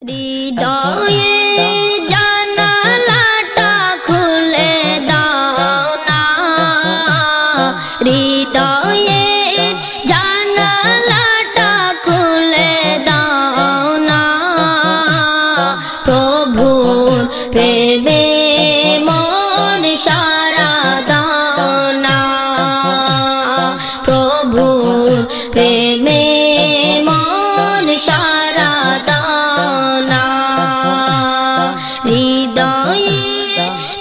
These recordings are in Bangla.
হৃদয়ে জানালাটা খুলে দাও না, হৃদয়ে জানালাটা খুলে দাও না, প্রভুর প্রেমে মন সারা দাও না, প্রভুর প্রেমে মন সারা দাও না, হৃদয়ে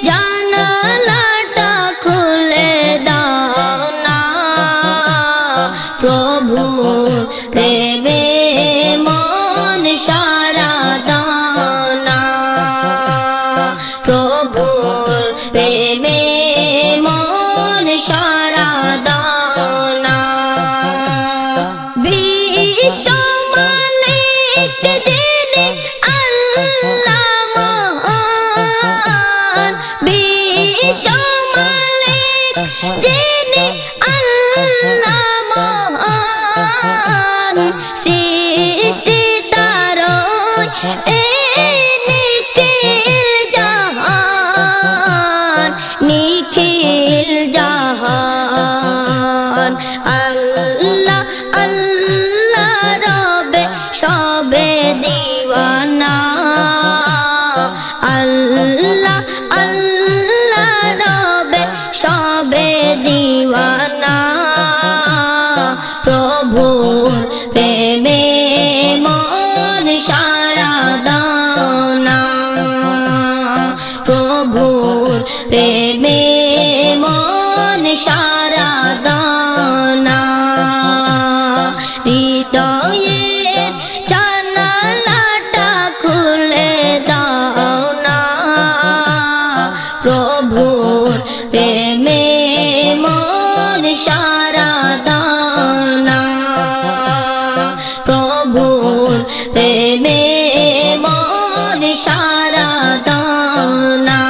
জানালাটা খুলে দাও না, প্রভুর প্রেমে মন সারা দাও না, প্রভুর প্রেমে মন সারা দাও না। বিশ্ব মালিক যিনি আল্লাহ মহান, বিশ্ব মালিক যিনি আল্লাহ মহান, সৃষ্টি তারই নিখিল জাহান, নিখিল জাহান, আল্লাহ আল্লাহ রবে সবে দিওয়ানা, আল্লাহ আল্লাহ রবে সবে দিওয়ানা, প্রভুর প্রেমে মন সারা দাও না, প্রভুর প্রেমে মন সারা দাও না, হৃদয়ে জানালাটা খুলে দাও না, প্রভুর প্রেমে মন সারা দাও না, প্রভুর প্রেমে মন সারা দাও না।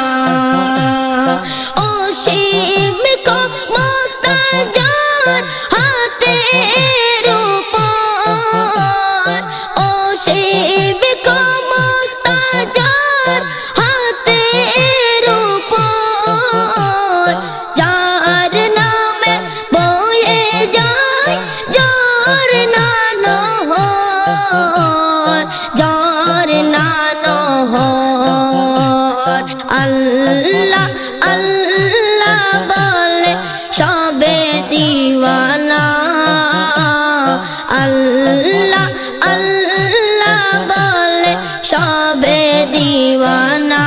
অসীম ক্ষমতা যার হাতের উপর, অসীম ক্ষমতা যার হাতের উপর, যার নামে বয়ে যায় ঝরনা নহর, ঝরনা নহর, আল্লাহ আল্লাহ বলে সবে দিওয়ানা, আল্লাহ আল্লাহ বলে সবে দিওয়ানা,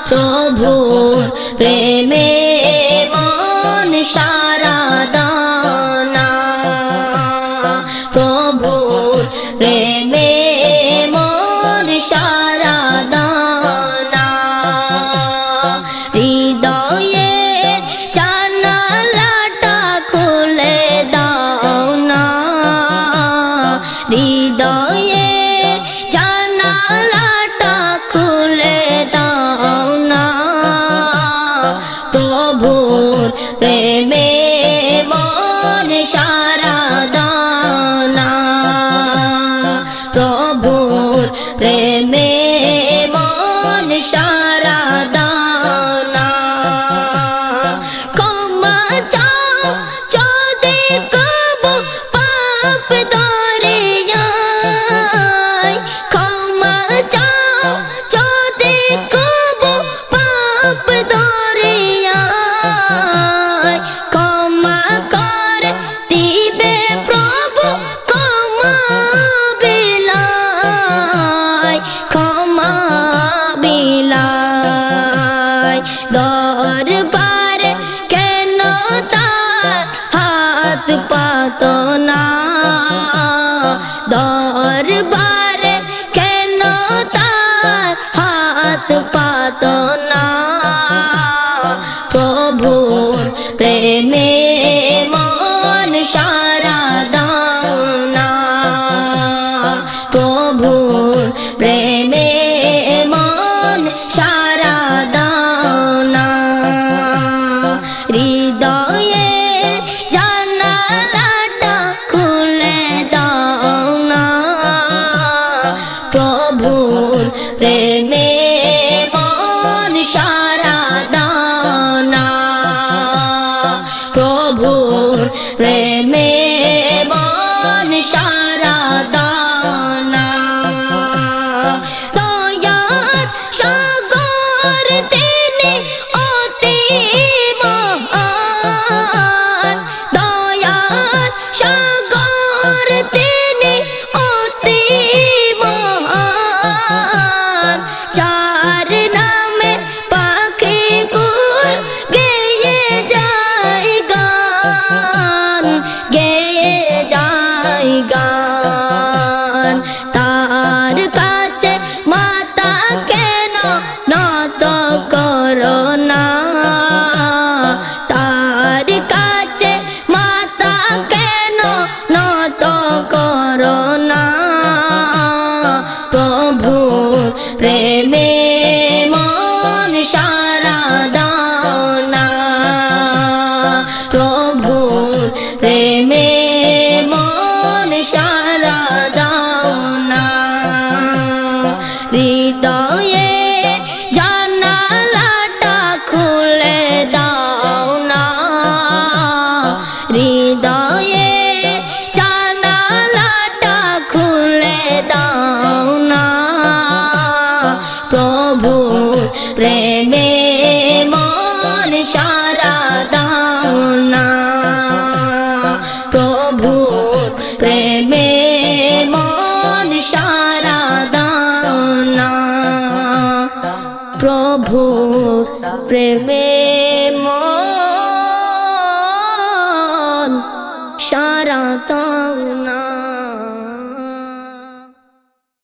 প্রভুর প্রেমে মন সারা দাও না, প্রভুর প্রেমে মন সারা দাও না, হৃদয়ে জানালাটা খুলে দাও না, হৃদয়ে জানালাটা খুলে দাও না, প্রভুর প্রেমে মন সারা দাও না, প্রভুর প্রেমে মন সারা দাও না। ক্ষমা চাও যদি কবু পাপ দরিয়ায়, ক্ষমা চাও যদি কবু পাপ দরিয়ায়, ক্ষমা করে দিবে প্রভু ক্ষমা বিলায়, ক্ষমা বিলায়, দরবারে কেন তার হাত পাতো না, দরবারে কেন তার হাত পাতো না, প্রভুর প্রেমে মন সারা দাও না, প্রভুর প্রেমে মন সারা দাও না, হৃদয়ে জানালাটা খুলে দাও না, প্রেমে মন সারা দাও না প্রভুর প্রেমে মন সারা দাও না দয়ার সাগর তিনি অতি মহান দয়ার সাগর তিনি অতি মহান যার নামে পাখি কুল গেয়ে যায় গান গেয়ে যায় গান তার কাছে মাতা কেন নত করো না তার কাছে মাতা কেন নত করো না প্রভু প্রেমে মন সারা দাও না প্রভু প্রেমে মন সারা দাও না হৃদয়ে জানালাটা খুলে দাও না হৃদয়ে জানালাটা খুলে দাও না প্রভু প্রেমে মন সারা দাও না প্রভু প্রেমে মন সারা দাও না প্রভু প্রেমে